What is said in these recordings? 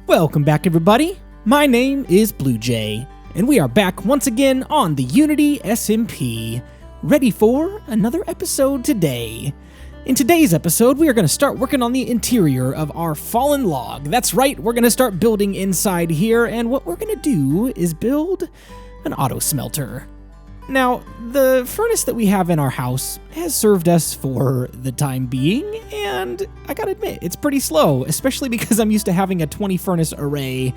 Welcome back, everybody. My name is BluJay, and we are back once again on the Unity SMP, ready for another episode today. In today's episode, we are going to start working on the interior of our fallen log. That's right, we're going to start building inside here, and what we're going to do is build an auto smelter. Now, the furnace that we have in our house has served us for the time being, and I gotta admit, it's pretty slow, especially because I'm used to having a 20 furnace array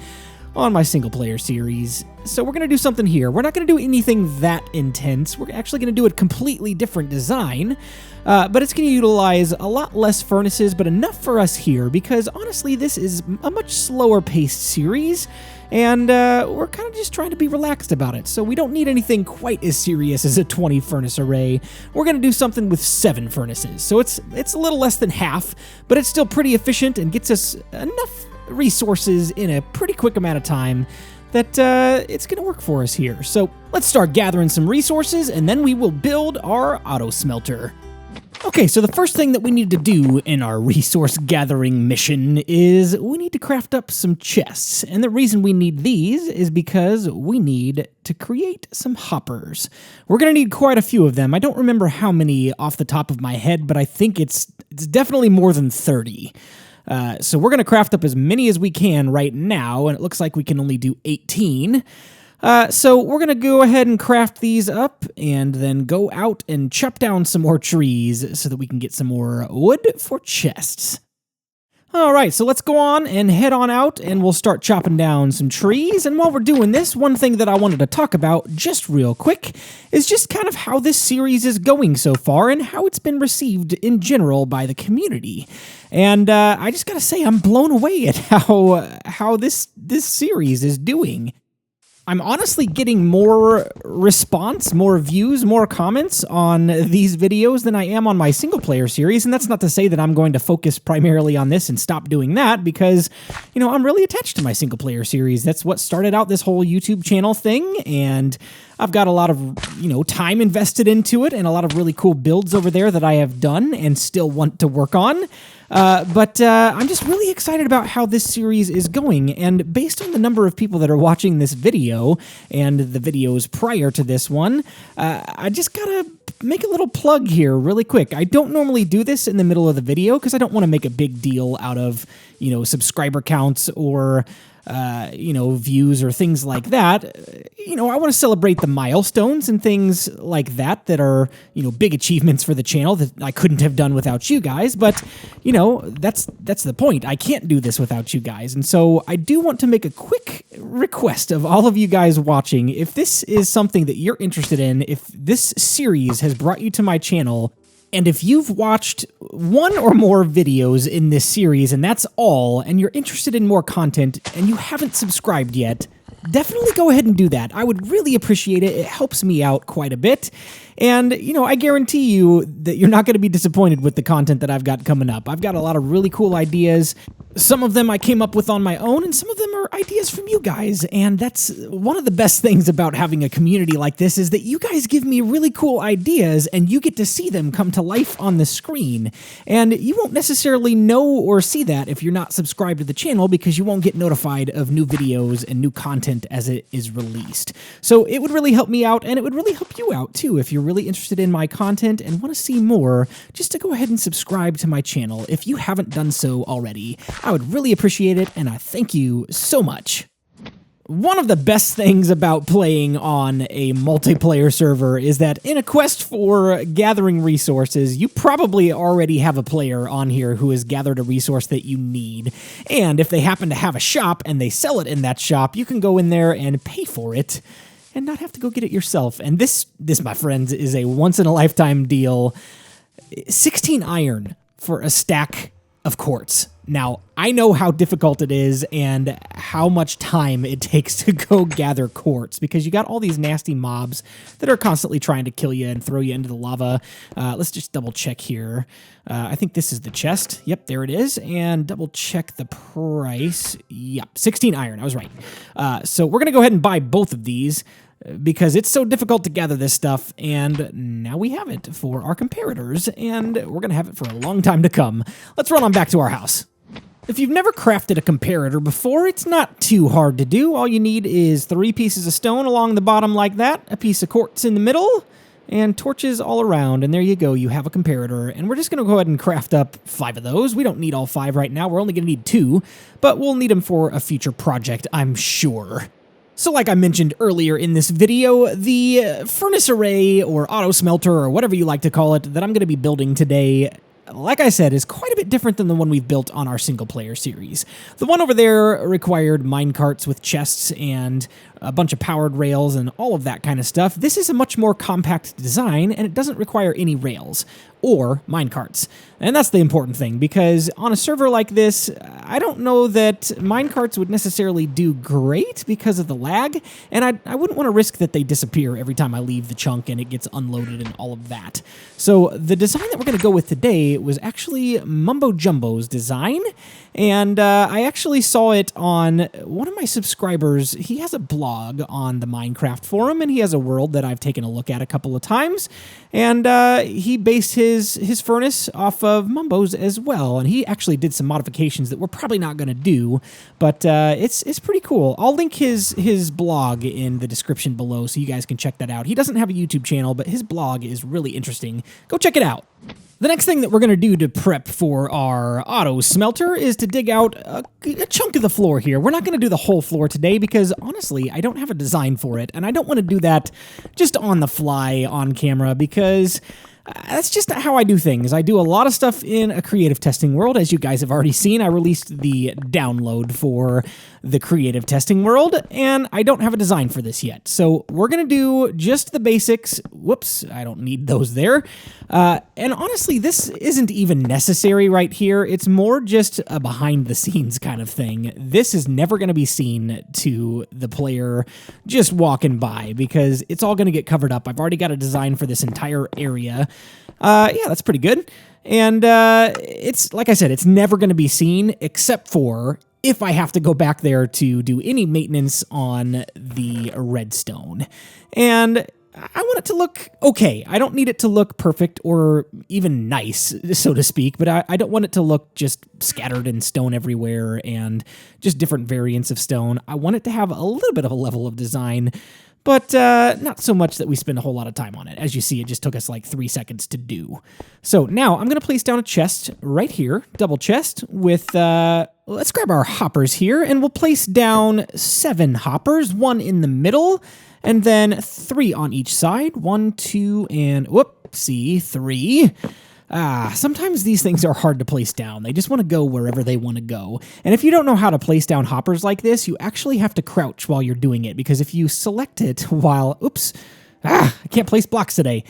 on my single player series. So we're gonna do something here. We're not gonna do anything that intense. We're actually gonna do a completely different design, but it's gonna utilize a lot less furnaces, but enough for us here, because honestly, this is a much slower paced series, and we're kind of just trying to be relaxed about it, so we don't need anything quite as serious as a 20 furnace array. We're going to do something with 7 furnaces, so it's a little less than half, but it's still pretty efficient and gets us enough resources in a pretty quick amount of time that it's going to work for us here. So let's start gathering some resources, and then we will build our auto smelter. Okay, so the first thing that we need to do in our resource gathering mission is we need to craft up some chests. And the reason we need these is because we need to create some hoppers. We're going to need quite a few of them. I don't remember how many off the top of my head, but I think it's definitely more than 30. So we're going to craft up as many as we can right now, and it looks like we can only do 18. So we're going to go ahead and craft these up and then go out and chop down some more trees so that we can get some more wood for chests. All right, so let's go on and head on out and we'll start chopping down some trees. And while we're doing this, one thing that I wanted to talk about just real quick is just kind of how this series is going so far and how it's been received in general by the community. And I just got to say, I'm blown away at how this series is doing. I'm honestly getting more response, more views, more comments on these videos than I am on my single-player series, and that's not to say that I'm going to focus primarily on this and stop doing that, because, you know, I'm really attached to my single-player series. That's what started out this whole YouTube channel thing, and I've got a lot of, you know, time invested into it and a lot of really cool builds over there that I have done and still want to work on. But I'm just really excited about how this series is going, and based on the number of people that are watching this video and the videos prior to this one, I just gotta make a little plug here really quick. I don't normally do this in the middle of the video because I don't want to make a big deal out of, you know, subscriber counts or you know, views or things like that. You know, I want to celebrate the milestones and things like that are, you know, big achievements for the channel that I couldn't have done without you guys. But, you know, that's the point. I can't do this without you guys. And so I do want to make a quick request of all of you guys watching. If this is something that you're interested in, if this series has brought you to my channel, and if you've watched one or more videos in this series, and that's all, and you're interested in more content, and you haven't subscribed yet, definitely go ahead and do that. I would really appreciate it. It helps me out quite a bit. And, you know, I guarantee you that you're not going to be disappointed with the content that I've got coming up. I've got a lot of really cool ideas. Some of them I came up with on my own, and some of them are ideas from you guys. And that's one of the best things about having a community like this, is that you guys give me really cool ideas and you get to see them come to life on the screen. And you won't necessarily know or see that if you're not subscribed to the channel, because you won't get notified of new videos and new content as it is released. So it would really help me out, and it would really help you out too if you're really interested in my content and want to see more, just to go ahead and subscribe to my channel if you haven't done so already. I would really appreciate it, and I thank you so much. One of the best things about playing on a multiplayer server is that in a quest for gathering resources, you probably already have a player on here who has gathered a resource that you need. And if they happen to have a shop and they sell it in that shop, you can go in there and pay for it and not have to go get it yourself. And this, my friends, is a once-in-a-lifetime deal. 16 iron for a stack of quartz. Now, I know how difficult it is and how much time it takes to go gather quartz, because you got all these nasty mobs that are constantly trying to kill you and throw you into the lava. Let's just double check here. I think this is the chest. Yep, there it is. And double check the price. Yep, 16 iron. I was right. So we're going to go ahead and buy both of these, because it's so difficult to gather this stuff, and now we have it for our comparators, and we're going to have it for a long time to come. Let's run on back to our house. If you've never crafted a comparator before, it's not too hard to do. All you need is 3 pieces of stone along the bottom like that, a piece of quartz in the middle, and torches all around, and there you go, you have a comparator. And we're just going to go ahead and craft up 5 of those. We don't need all 5 right now, we're only going to need 2, but we'll need them for a future project, I'm sure. So like I mentioned earlier in this video, the furnace array, or auto smelter, or whatever you like to call it, that I'm going to be building today, like I said, is quite a bit different than the one we've built on our single-player series. The one over there required minecarts with chests and a bunch of powered rails and all of that kind of stuff. This is a much more compact design, and it doesn't require any rails or minecarts. And that's the important thing, because on a server like this, I don't know that minecarts would necessarily do great because of the lag, and I wouldn't want to risk that they disappear every time I leave the chunk and it gets unloaded and all of that. So the design that we're going to go with today was actually MumboJumbo's design, and I actually saw it on one of my subscribers. He has a blog on the Minecraft forum, and he has a world that I've taken a look at a couple of times, and he based his furnace off of Mumbo's as well, and he actually did some modifications that we're probably not going to do, but it's pretty cool. I'll link his blog in the description below so you guys can check that out. He doesn't have a YouTube channel, but his blog is really interesting. Go check it out. The next thing that we're going to do to prep for our auto smelter is to dig out a chunk of the floor here. We're not going to do the whole floor today because, honestly, I don't have a design for it, and I don't want to do that just on the fly on camera because that's just not how I do things. I do a lot of stuff in a creative testing world. As you guys have already seen, I released the download for the creative testing world, and I don't have a design for this yet. So we're going to do just the basics. Whoops, I don't need those there. And honestly, this isn't even necessary right here. It's more just a behind-the-scenes kind of thing. This is never going to be seen to the player just walking by because it's all going to get covered up. I've already got a design for this entire area. Yeah, that's pretty good. And it's, like I said, it's never going to be seen except for if I have to go back there to do any maintenance on the redstone. And I want it to look okay. I don't need it to look perfect or even nice, so to speak, but I don't want it to look just scattered in stone everywhere and just different variants of stone. I want it to have a little bit of a level of design, but not so much that we spend a whole lot of time on it. As you see, it just took us like 3 seconds to do. So now I'm going to place down a chest right here, double chest with, let's grab our hoppers here, and we'll place down 7 hoppers, 1 in the middle, and then 3 on each side. 1, 2, and whoopsie, 3. Sometimes these things are hard to place down. They just want to go wherever they want to go. And if you don't know how to place down hoppers like this, you actually have to crouch while you're doing it, because if you select it while, I can't place blocks today.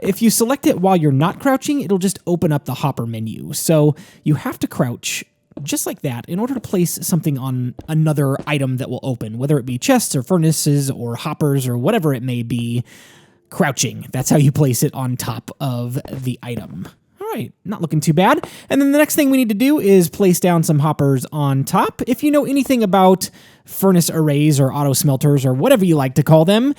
If you select it while you're not crouching, it'll just open up the hopper menu. So you have to crouch just like that in order to place something on another item that will open, whether it be chests or furnaces or hoppers or whatever it may be. Crouching. That's how you place it on top of the item. All right, not looking too bad. And then the next thing we need to do is place down some hoppers on top. If you know anything about furnace arrays or auto smelters or whatever you like to call them,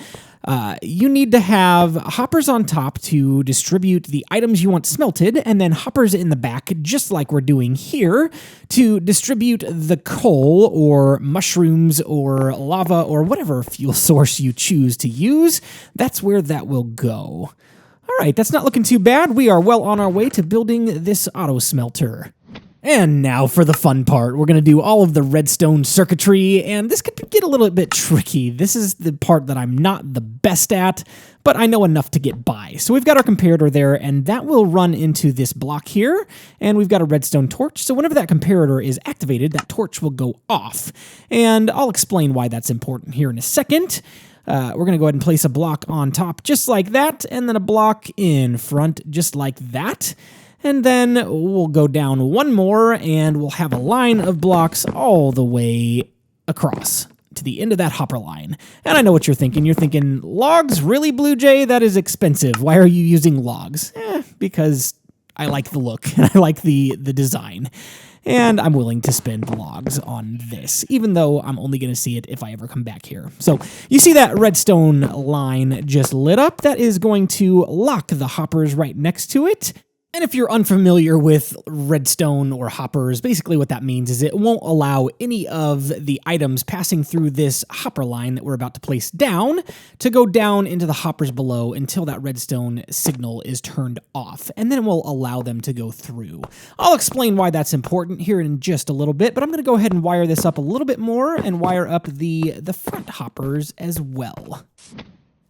you need to have hoppers on top to distribute the items you want smelted, and then hoppers in the back, just like we're doing here, to distribute the coal or mushrooms or lava or whatever fuel source you choose to use. That's where that will go. All right, that's not looking too bad. We are well on our way to building this auto smelter. And now for the fun part. We're going to do all of the redstone circuitry, and this could get a little bit tricky. This is the part that I'm not the best at, but I know enough to get by. So we've got our comparator there, and that will run into this block here, and we've got a redstone torch. So whenever that comparator is activated, that torch will go off. And I'll explain why that's important here in a second. We're going to go ahead and place a block on top just like that, and then a block in front just like that. And then we'll go down one more, and we'll have a line of blocks all the way across to the end of that hopper line. And I know what you're thinking. You're thinking, logs? Really, BluJay? That is expensive. Why are you using logs? Because I like the look, and I like the design. And I'm willing to spend logs on this, even though I'm only going to see it if I ever come back here. So you see that redstone line just lit up? That is going to lock the hoppers right next to it. And if you're unfamiliar with redstone or hoppers, basically what that means is it won't allow any of the items passing through this hopper line that we're about to place down to go down into the hoppers below until that redstone signal is turned off, and then it will allow them to go through. I'll explain why that's important here in just a little bit, but I'm going to go ahead and wire this up a little bit more and wire up the front hoppers as well.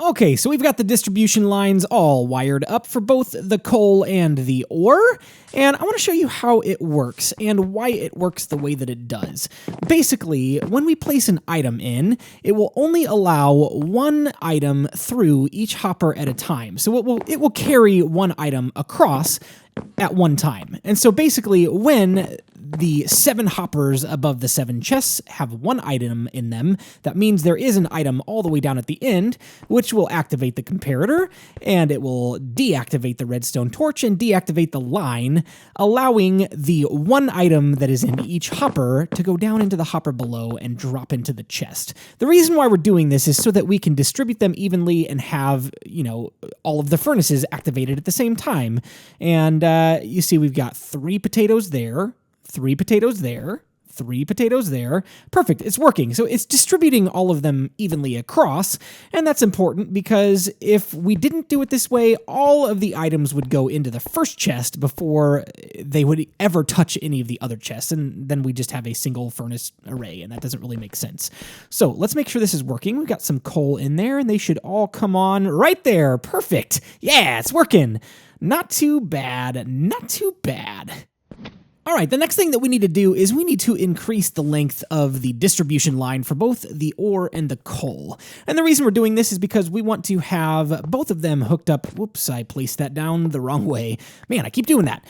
Okay, so we've got the distribution lines all wired up for both the coal and the ore, and I want to show you how it works and why it works the way that it does. Basically, when we place an item in, it will only allow one item through each hopper at a time. So it will carry one item across at one time. And so basically, when the 7 hoppers above the 7 chests have one item in them, that means there is an item all the way down at the end, which will activate the comparator, and it will deactivate the redstone torch and deactivate the line, allowing the one item that is in each hopper to go down into the hopper below and drop into the chest. The reason why we're doing this is so that we can distribute them evenly and have, all of the furnaces activated at the same time. And you see we've got 3 potatoes there, 3 potatoes there, 3 potatoes there. Perfect, it's working. So it's distributing all of them evenly across, and that's important because if we didn't do it this way, all of the items would go into the first chest before they would ever touch any of the other chests, and then we just have a single furnace array, and that doesn't really make sense. So let's make sure this is working. We've got some coal in there, and they should all come on right there. Perfect. Yeah, it's working. Not too bad, not too bad. All right, the next thing that we need to do is we need to increase the length of the distribution line for both the ore and the coal. And the reason we're doing this is because we want to have both of them hooked up. Whoops, I placed that down the wrong way. Man, I keep doing that.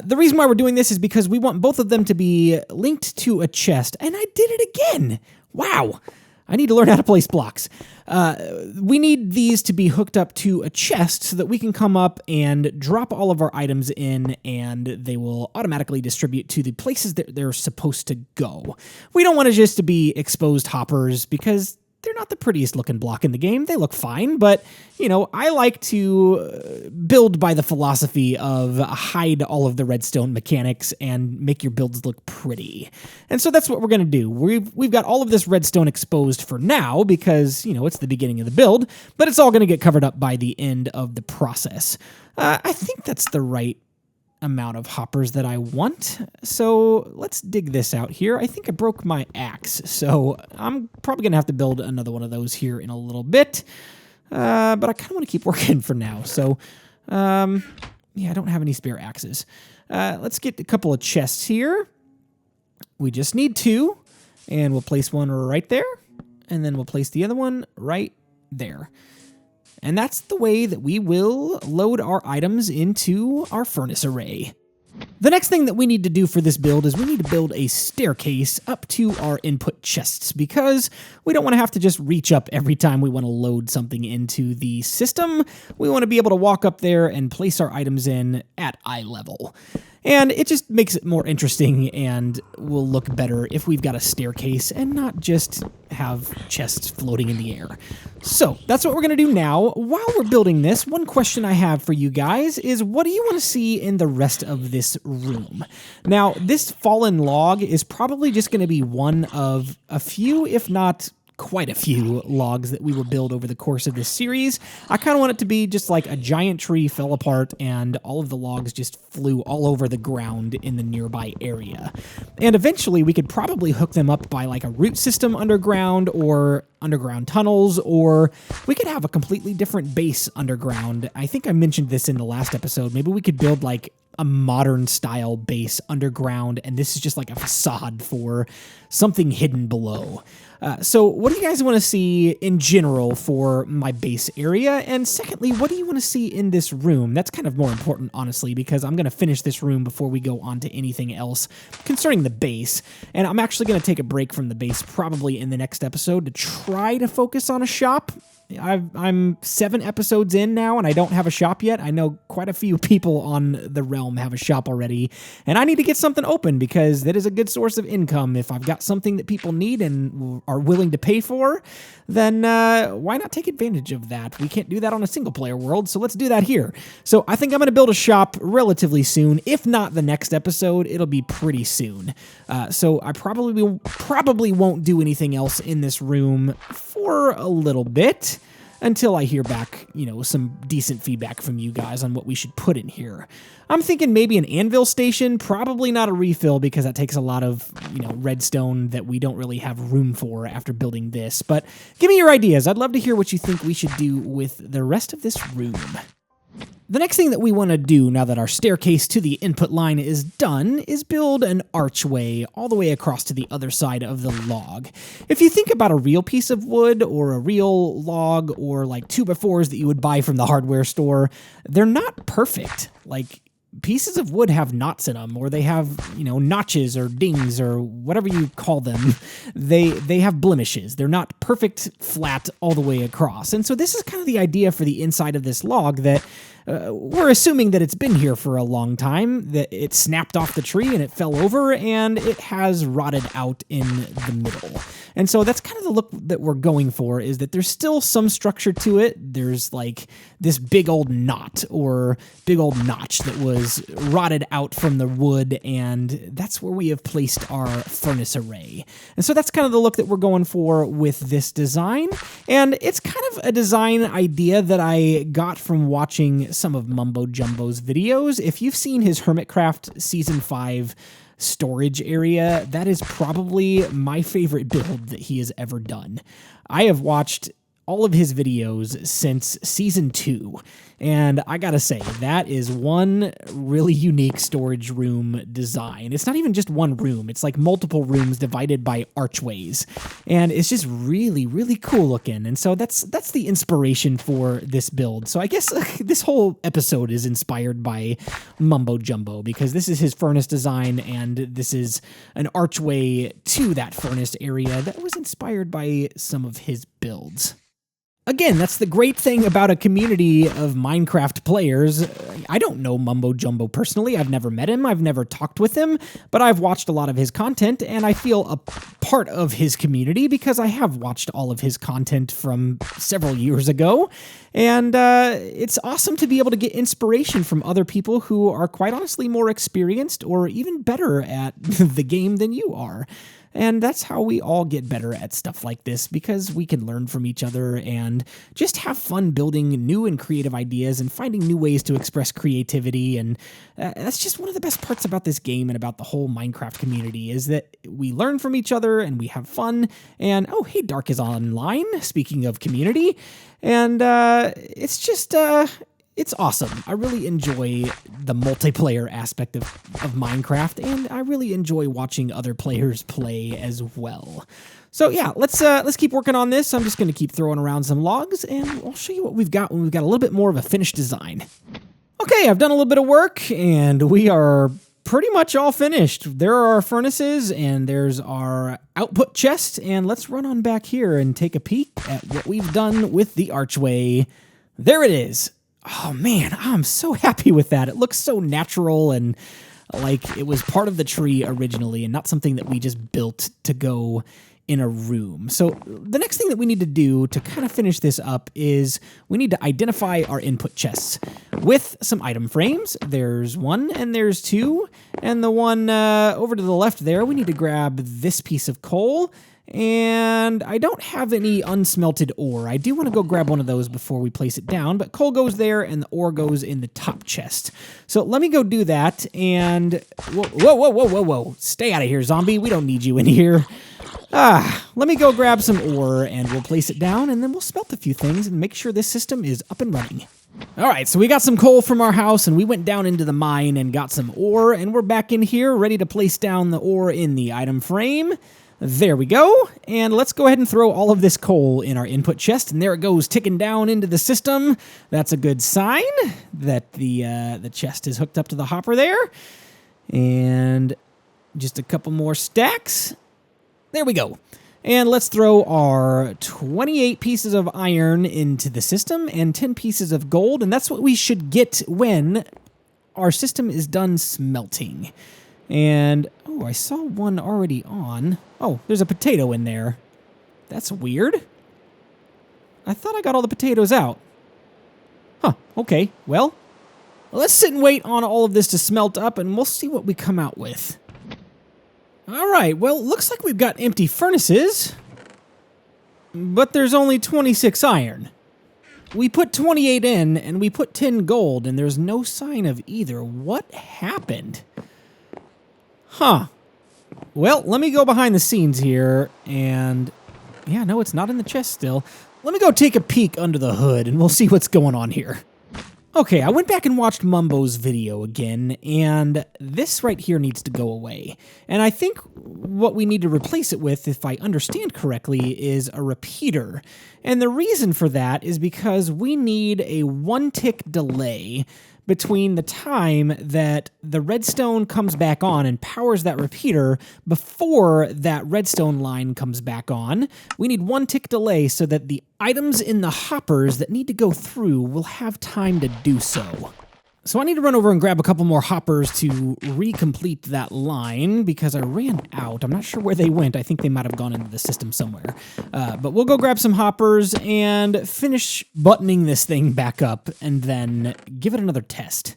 The reason why we're doing this is because we want both of them to be linked to a chest. And I did it again. Wow. I need to learn how to place blocks. We need these to be hooked up to a chest so that we can come up and drop all of our items in, and they will automatically distribute to the places that they're supposed to go. We don't want to just to be exposed hoppers because they're not the prettiest looking block in the game. They look fine, but, I like to build by the philosophy of hide all of the redstone mechanics and make your builds look pretty. And so that's what we're going to do. We've got all of this redstone exposed for now because, it's the beginning of the build, but it's all going to get covered up by the end of the process. I think that's the right amount of hoppers that I want. So let's dig this out here. I think I broke my axe, so I'm probably going to have to build another one of those here in a little bit. But I kind of want to keep working for now. So, yeah, I don't have any spare axes. Let's get a couple of chests here. We just need 2, and we'll place one right there, and then we'll place the other one right there. And that's the way that we will load our items into our furnace array. The next thing that we need to do for this build is we need to build a staircase up to our input chests because we don't want to have to just reach up every time we want to load something into the system. We want to be able to walk up there and place our items in at eye level. And it just makes it more interesting and will look better if we've got a staircase and not just have chests floating in the air. So that's what we're going to do now. While we're building this, one question I have for you guys is what do you want to see in the rest of this room? Now, this fallen log is probably just going to be one of a few, if not quite a few logs that we will build over the course of this series. I kind of want it to be just like a giant tree fell apart and all of the logs just flew all over the ground in the nearby area. And eventually we could probably hook them up by like a root system underground or underground tunnels, or we could have a completely different base underground. I think I mentioned this in the last episode. Maybe we could build like a modern style base underground, and this is just like a facade for something hidden below. So what do you guys want to see in general for my base area? And secondly, what do you want to see in this room? That's kind of more important, honestly, because I'm going to finish this room before we go on to anything else concerning the base. And I'm actually going to take a break from the base probably in the next episode to try to focus on a shop. I'm 7 episodes in now, and I don't have a shop yet. I know quite a few people on the realm have a shop already, and I need to get something open because that is a good source of income. If I've got something that people need and are willing to pay for, then why not take advantage of that? We can't do that on a single-player world, so let's do that here. So I think I'm going to build a shop relatively soon. If not the next episode, it'll be pretty soon. So I probably won't do anything else in this room for a little bit until I hear back, some decent feedback from you guys on what we should put in here. I'm thinking maybe an anvil station, probably not a refill because that takes a lot of, redstone that we don't really have room for after building this. But give me your ideas. I'd love to hear what you think we should do with the rest of this room. The next thing that we want to do now that our staircase to the input line is done is build an archway all the way across to the other side of the log. If you think about a real piece of wood or a real log or like 2x4s that you would buy from the hardware store, they're not perfect. Like, pieces of wood have knots in them, or they have, notches or dings or whatever you call them. They have blemishes. They're not perfect flat all the way across. And so this is kind of the idea for the inside of this log, that we're assuming that it's been here for a long time, that it snapped off the tree and it fell over and it has rotted out in the middle. And so that's kind of the look that we're going for, is that there's still some structure to it. There's like this big old knot or big old notch that was rotted out from the wood, and that's where we have placed our furnace array. And so that's kind of the look that we're going for with this design. And it's kind of a design idea that I got from watching some of MumboJumbo's videos. If you've seen his Hermitcraft Season 5 storage area, that is probably my favorite build that he has ever done. I have watched all of his videos since Season 2, and I gotta say, that is one really unique storage room design. It's not even just one room, it's like multiple rooms divided by archways, and it's just really, really cool looking. And so that's the inspiration for this build. So I guess this whole episode is inspired by MumboJumbo, because this is his furnace design, and this is an archway to that furnace area that was inspired by some of his builds. Again, that's the great thing about a community of Minecraft players. I don't know MumboJumbo personally. I've never met him. I've never talked with him, but I've watched a lot of his content, and I feel a part of his community because I have watched all of his content from several years ago. And it's awesome to be able to get inspiration from other people who are quite honestly more experienced or even better at the game than you are. And that's how we all get better at stuff like this, because we can learn from each other and just have fun building new and creative ideas and finding new ways to express creativity. And that's just one of the best parts about this game and about the whole Minecraft community, is that we learn from each other and we have fun. And oh, hey, Dark is online, speaking of community. And it's just... it's awesome. I really enjoy the multiplayer aspect of Minecraft, and I really enjoy watching other players play as well. So yeah, let's keep working on this. I'm just going to keep throwing around some logs, and I'll show you what we've got when we've got a little bit more of a finished design. Okay, I've done a little bit of work, and we are pretty much all finished. There are our furnaces, and there's our output chest, and let's run on back here and take a peek at what we've done with the archway. There it is. Oh man, I'm so happy with that. It looks so natural and like it was part of the tree originally and not something that we just built to go in a room. So the next thing that we need to do to kind of finish this up is we need to identify our input chests with some item frames. There's one and there's two, and the one over to the left there, we need to grab this piece of coal. And I don't have any unsmelted ore. I do want to go grab one of those before we place it down, but coal goes there and the ore goes in the top chest. So let me go do that, and whoa. Stay out of here, zombie. We don't need you in here. Let me go grab some ore and we'll place it down, and then we'll smelt a few things and make sure this system is up and running. All right, so we got some coal from our house, and we went down into the mine and got some ore, and we're back in here ready to place down the ore in the item frame. There we go, and let's go ahead and throw all of this coal in our input chest, and there it goes, ticking down into the system. That's a good sign that the chest is hooked up to the hopper there. And just a couple more stacks. There we go. And let's throw our 28 pieces of iron into the system and 10 pieces of gold, and that's what we should get when our system is done smelting. And, oh, I saw one already on. Oh, there's a potato in there. That's weird. I thought I got all the potatoes out. Huh, okay, well, let's sit and wait on all of this to smelt up, and we'll see what we come out with. All right, well, looks like we've got empty furnaces, but there's only 26 iron. We put 28 in, and we put 10 gold, and there's no sign of either. What happened? Huh. Well, let me go behind the scenes here, and yeah, no, it's not in the chest still. Let me go take a peek under the hood, and we'll see what's going on here. Okay, I went back and watched Mumbo's video again, and this right here needs to go away. And I think what we need to replace it with, if I understand correctly, is a repeater. And the reason for that is because we need a 1-tick delay between the time that the redstone comes back on and powers that repeater before that redstone line comes back on. We need 1-tick delay so that the items in the hoppers that need to go through will have time to do so. So I need to run over and grab a couple more hoppers to recomplete that line because I ran out. I'm not sure where they went. I think they might have gone into the system somewhere. But we'll go grab some hoppers and finish buttoning this thing back up and then give it another test.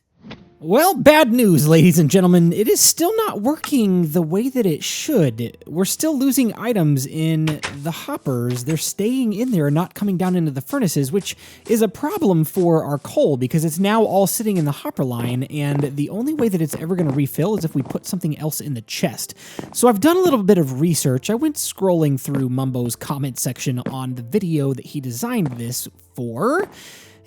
Well, bad news, ladies and gentlemen. It is still not working the way that it should. We're still losing items in the hoppers. They're staying in there and not coming down into the furnaces, which is a problem for our coal because it's now all sitting in the hopper line, and the only way that it's ever going to refill is if we put something else in the chest. So I've done a little bit of research. I went scrolling through Mumbo's comment section on the video that he designed this for,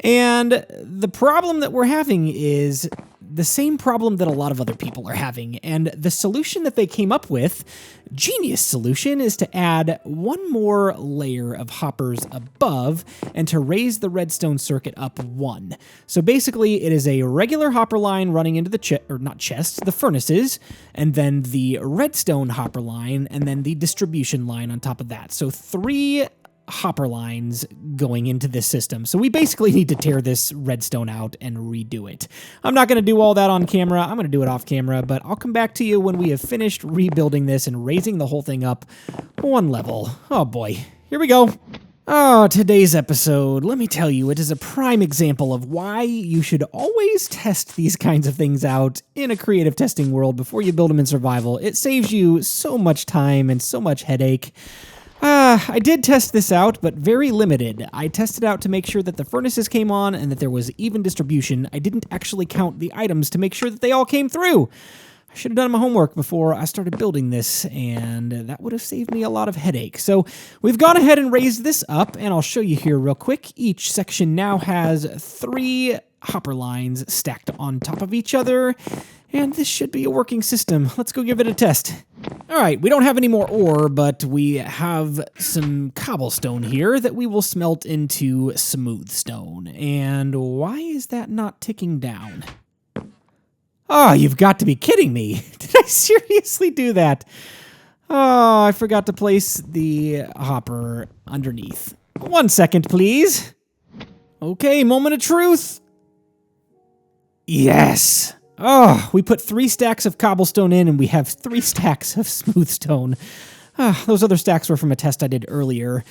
and the problem that we're having is the same problem that a lot of other people are having, and the solution that they came up with, genius solution, is to add one more layer of hoppers above and to raise the redstone circuit up 1. So basically it is a regular hopper line running into the the furnaces, and then the redstone hopper line, and then the distribution line on top of that. So 3 hopper lines going into this system. So we basically need to tear this redstone out and redo it. I'm not going to do all that on camera. I'm going to do it off camera, but I'll come back to you when we have finished rebuilding this and raising the whole thing up 1 level. Oh boy, here we go. Oh, today's episode, let me tell you, it is a prime example of why you should always test these kinds of things out in a creative testing world before you build them in survival. It saves you so much time and so much headache. I did test this out, but very limited. I tested out to make sure that the furnaces came on and that there was even distribution. I didn't actually count the items to make sure that they all came through. I should have done my homework before I started building this, and that would have saved me a lot of headache. So we've gone ahead and raised this up, and I'll show you here real quick. Each section now has 3 hopper lines stacked on top of each other, and this should be a working system. Let's go give it a test. All right, we don't have any more ore, but we have some cobblestone here that we will smelt into smooth stone. And why is that not ticking down? Oh, you've got to be kidding me. Did I seriously do that? Oh, I forgot to place the hopper underneath. 1 second, please. Okay, moment of truth. Yes. Oh, we put 3 stacks of cobblestone in, and we have 3 stacks of smooth stone. Those other stacks were from a test I did earlier.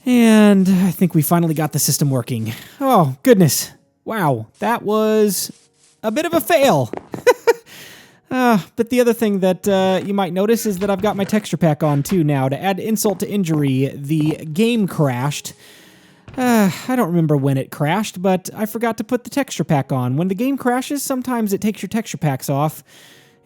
And I think we finally got the system working. Oh, goodness. Wow, that was a bit of a fail. But the other thing that you might notice is that I've got my texture pack on too now. To add insult to injury, the game crashed. I don't remember when it crashed, but I forgot to put the texture pack on. When the game crashes, sometimes it takes your texture packs off,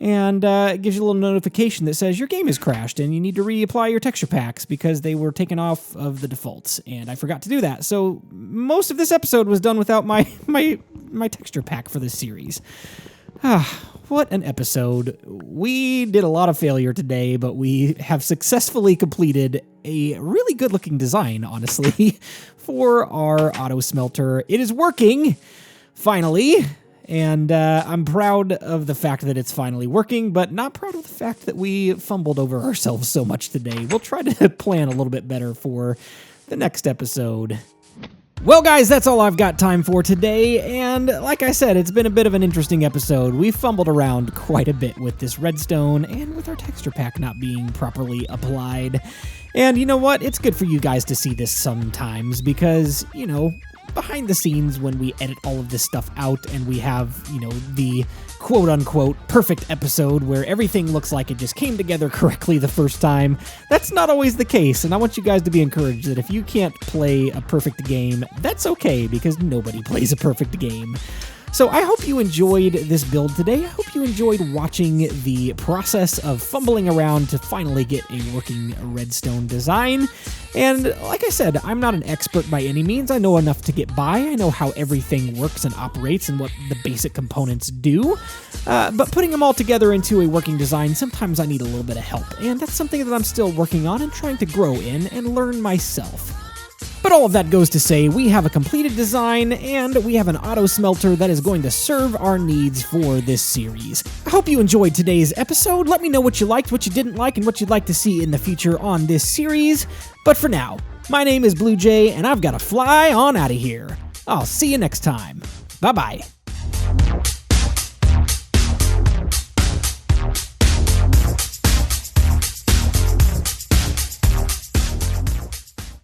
and it gives you a little notification that says your game has crashed and you need to reapply your texture packs because they were taken off of the defaults, and I forgot to do that. So most of this episode was done without my texture pack for this series. What an episode. We did a lot of failure today, but we have successfully completed a really good-looking design, honestly, for our auto smelter. It is working, finally, and I'm proud of the fact that it's finally working, but not proud of the fact that we fumbled over ourselves so much today. We'll try to plan a little bit better for the next episode. Well, guys, that's all I've got time for today, and like I said, it's been a bit of an interesting episode. We fumbled around quite a bit with this redstone and with our texture pack not being properly applied. And you know what? It's good for you guys to see this sometimes because, you know, behind the scenes when we edit all of this stuff out and we have, you know, the quote-unquote perfect episode where everything looks like it just came together correctly the first time, that's not always the case, and I want you guys to be encouraged that if you can't play a perfect game, that's okay, because nobody plays a perfect game. So I hope you enjoyed this build today. I hope you enjoyed watching the process of fumbling around to finally get a working redstone design. And like I said, I'm not an expert by any means. I know enough to get by. I know how everything works and operates and what the basic components do. But putting them all together into a working design, sometimes I need a little bit of help. And that's something that I'm still working on and trying to grow in and learn myself. But all of that goes to say, we have a completed design, and we have an auto smelter that is going to serve our needs for this series. I hope you enjoyed today's episode. Let me know what you liked, what you didn't like, and what you'd like to see in the future on this series. But for now, my name is BluJay, and I've got to fly on out of here. I'll see you next time. Bye-bye.